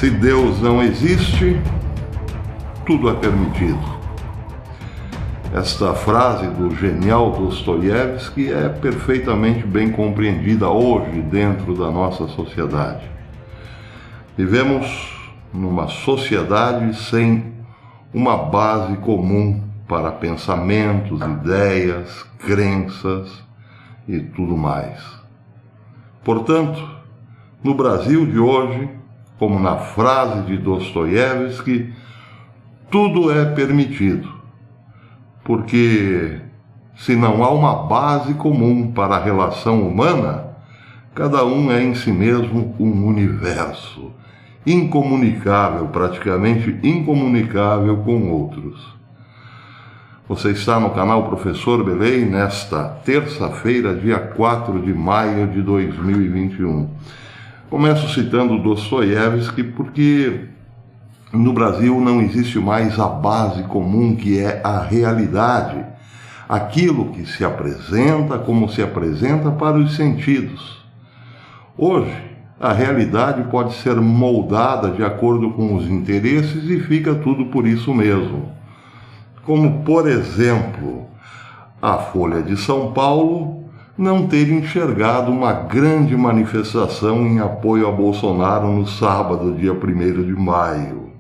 Se Deus não existe, tudo é permitido. Esta frase do genial Dostoiévski é perfeitamente bem compreendida hoje dentro da nossa sociedade. Vivemos numa sociedade sem uma base comum para pensamentos, ideias, crenças e tudo mais. Portanto, no Brasil de hoje, como na frase de Dostoiévski, tudo é permitido. Porque se não há uma base comum para a relação humana, cada um é em si mesmo um universo, incomunicável, praticamente incomunicável com outros. Você está no canal Professor Belém nesta terça-feira, dia 4 de maio de 2021. Começo citando Dostoiévski porque no Brasil não existe mais a base comum que é a realidade, aquilo que se apresenta como se apresenta para os sentidos. Hoje, a realidade pode ser moldada de acordo com os interesses e fica tudo por isso mesmo. Como, por exemplo, a Folha de São Paulo não ter enxergado uma grande manifestação em apoio a Bolsonaro no sábado, dia 1º de maio.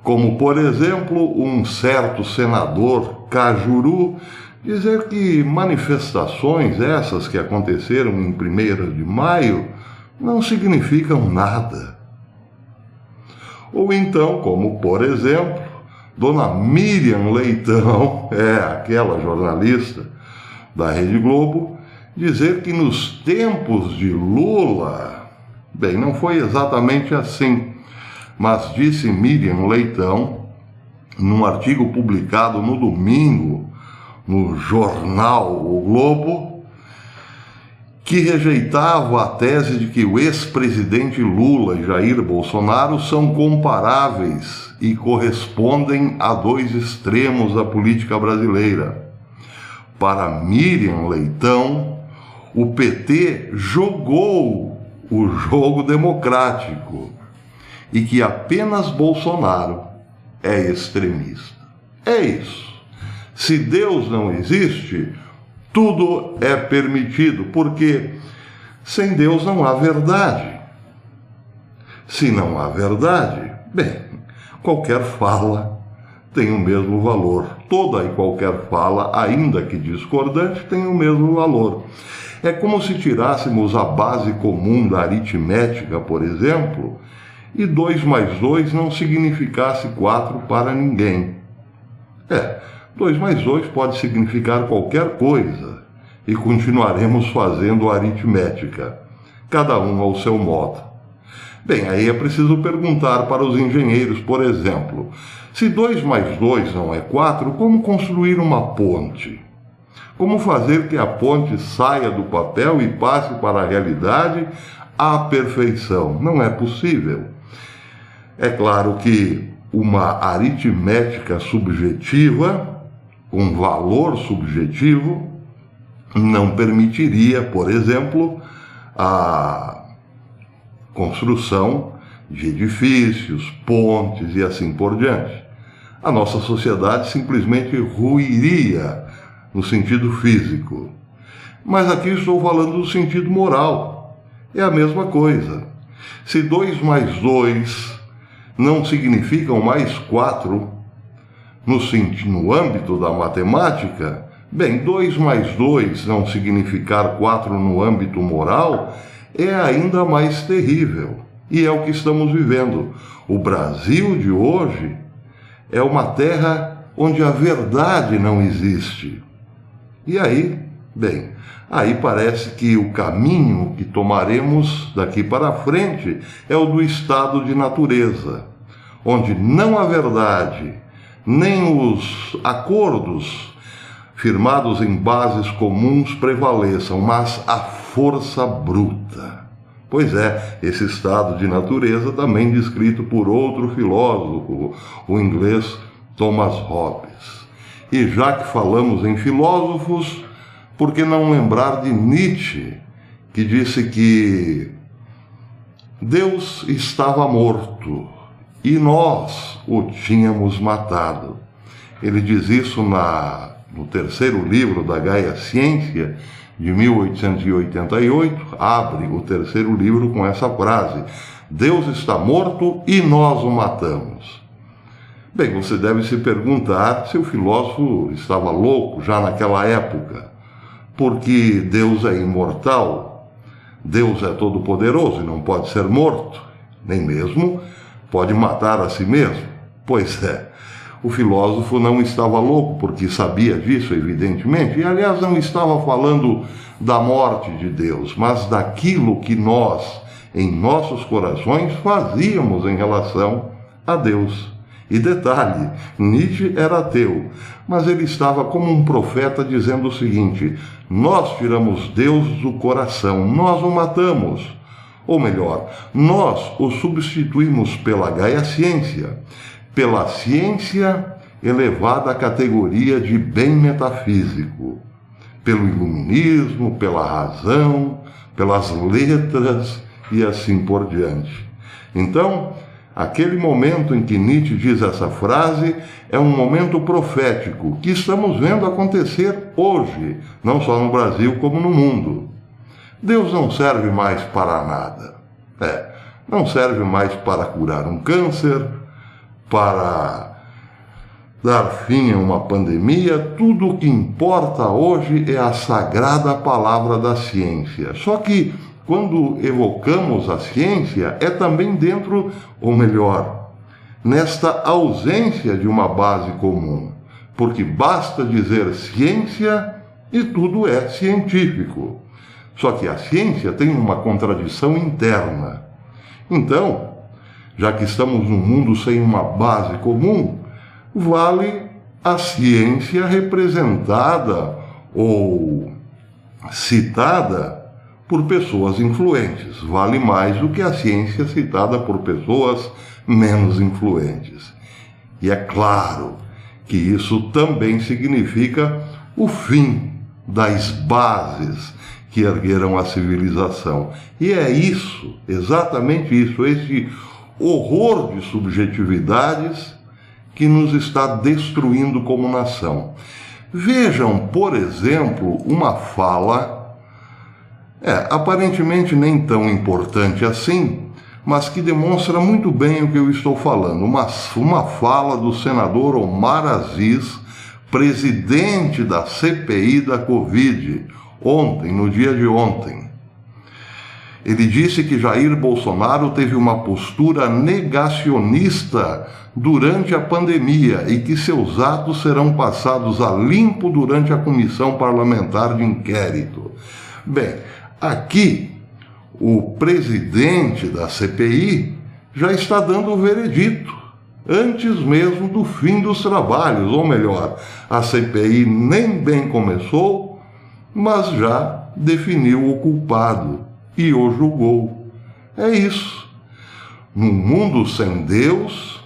Como, por exemplo, um certo senador Cajuru dizer que manifestações essas que aconteceram em 1º de maio não significam nada. Ou então, como, por exemplo, Dona Miriam Leitão, aquela jornalista da Rede Globo, dizer que nos tempos de Lula, bem, não foi exatamente assim, mas disse Miriam Leitão, num artigo publicado no domingo, no jornal O Globo, que rejeitava a tese de que o ex-presidente Lula e Jair Bolsonaro são comparáveis e correspondem a dois extremos da política brasileira. Para Miriam Leitão, o PT jogou o jogo democrático e que apenas Bolsonaro é extremista. É isso. Se Deus não existe, tudo é permitido, porque sem Deus não há verdade. Se não há verdade, bem, qualquer fala tem o mesmo valor. Toda e qualquer fala, ainda que discordante, tem o mesmo valor. É como se tirássemos a base comum da aritmética, por exemplo, e 2 mais 2 não significasse 4 para ninguém. 2 mais 2 pode significar qualquer coisa, e continuaremos fazendo aritmética, cada um ao seu modo. Bem, aí é preciso perguntar para os engenheiros, por exemplo, se 2 mais 2 não é 4, como construir uma ponte? Como fazer que a ponte saia do papel e passe para a realidade à perfeição? Não é possível. É claro que uma aritmética subjetiva, um valor subjetivo, não permitiria, por exemplo, a construção de edifícios, pontes e assim por diante. A nossa sociedade simplesmente ruiria no sentido físico. Mas aqui estou falando do sentido moral. É a mesma coisa. Se 2 mais 2 não significam mais 4 no âmbito da matemática, bem, 2 mais 2 não significar 4 no âmbito moral é ainda mais terrível. E é o que estamos vivendo. O Brasil de hoje é uma terra onde a verdade não existe. E aí, bem, aí parece que o caminho que tomaremos daqui para frente é o do estado de natureza, onde não a verdade, nem os acordos firmados em bases comuns prevaleçam, mas a força bruta. Pois é, esse estado de natureza também descrito por outro filósofo, o inglês Thomas Hobbes. E já que falamos em filósofos, por que não lembrar de Nietzsche, que disse que Deus estava morto e nós o tínhamos matado. Ele diz isso no terceiro livro da Gaia Ciência, de 1888, abre o terceiro livro com essa frase: Deus está morto e nós o matamos. Bem, você deve se perguntar se o filósofo estava louco já naquela época, porque Deus é imortal, Deus é todo-poderoso e não pode ser morto, nem mesmo pode matar a si mesmo. Pois é, o filósofo não estava louco, porque sabia disso, evidentemente, e aliás não estava falando da morte de Deus, mas daquilo que nós, em nossos corações, fazíamos em relação a Deus. E detalhe, Nietzsche era ateu, mas ele estava como um profeta dizendo o seguinte: nós tiramos Deus do coração, nós o matamos. Ou melhor, nós o substituímos pela Gaia Ciência, pela ciência elevada à categoria de bem metafísico, pelo iluminismo, pela razão, pelas letras e assim por diante. Então, aquele momento em que Nietzsche diz essa frase é um momento profético que estamos vendo acontecer hoje, não só no Brasil como no mundo. Deus não serve mais para nada. Não serve mais para curar um câncer, para dar fim a uma pandemia. Tudo o que importa hoje é a sagrada palavra da ciência. Só que quando evocamos a ciência, é também dentro, ou melhor, nesta ausência de uma base comum, porque basta dizer ciência e tudo é científico. Só que a ciência tem uma contradição interna. Então, já que estamos num mundo sem uma base comum, vale a ciência representada ou citada por pessoas influentes. Vale mais do que a ciência citada por pessoas menos influentes. E é claro que isso também significa o fim das bases que ergueram a civilização. E é isso, exatamente isso, esse horror de subjetividades que nos está destruindo como nação. Vejam, por exemplo, uma fala aparentemente nem tão importante assim, mas que demonstra muito bem o que eu estou falando. Uma fala do senador Omar Aziz, presidente da CPI da Covid, ontem, no dia de ontem. Ele disse que Jair Bolsonaro teve uma postura negacionista durante a pandemia e que seus atos serão passados a limpo durante a comissão parlamentar de inquérito. Bem, aqui, o presidente da CPI já está dando o veredito, antes mesmo do fim dos trabalhos, ou melhor, a CPI nem bem começou, mas já definiu o culpado e o julgou. É isso. Num mundo sem Deus,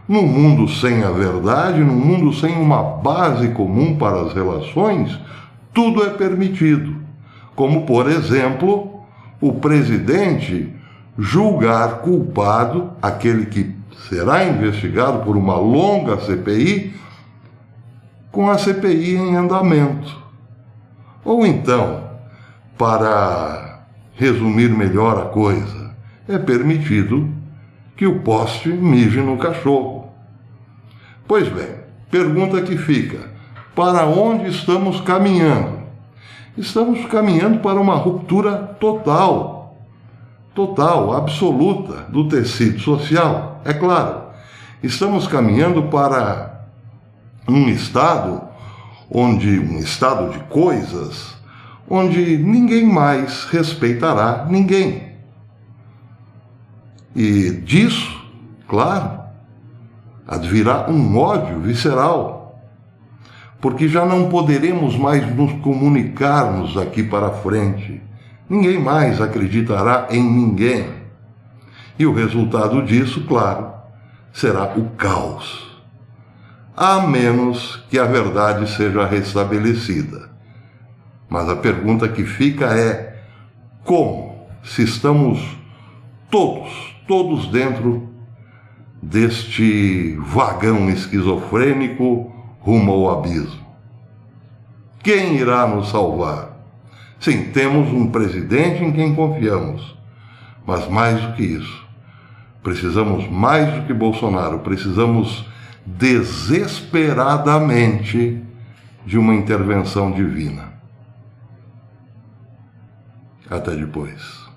num mundo sem a verdade, num mundo sem uma base comum para as relações, tudo é permitido. Como, por exemplo, o presidente julgar culpado aquele que será investigado por uma longa CPI, com a CPI em andamento. Ou então, para resumir melhor a coisa, é permitido que o poste mije no cachorro. Pois bem, pergunta que fica: para onde estamos caminhando? Estamos caminhando para uma ruptura total, absoluta do tecido social. É claro, estamos caminhando para um estado de coisas, onde ninguém mais respeitará ninguém. E disso, claro, advirá um ódio visceral, porque já não poderemos mais nos comunicarmos daqui para frente. Ninguém mais acreditará em ninguém. E o resultado disso, claro, será o caos. A menos que a verdade seja restabelecida. Mas a pergunta que fica é: como? Se estamos todos dentro deste vagão esquizofrênico rumo ao abismo. Quem irá nos salvar? Sim, temos um presidente em quem confiamos, mas mais do que isso, precisamos mais do que Bolsonaro, precisamos desesperadamente de uma intervenção divina. Até depois.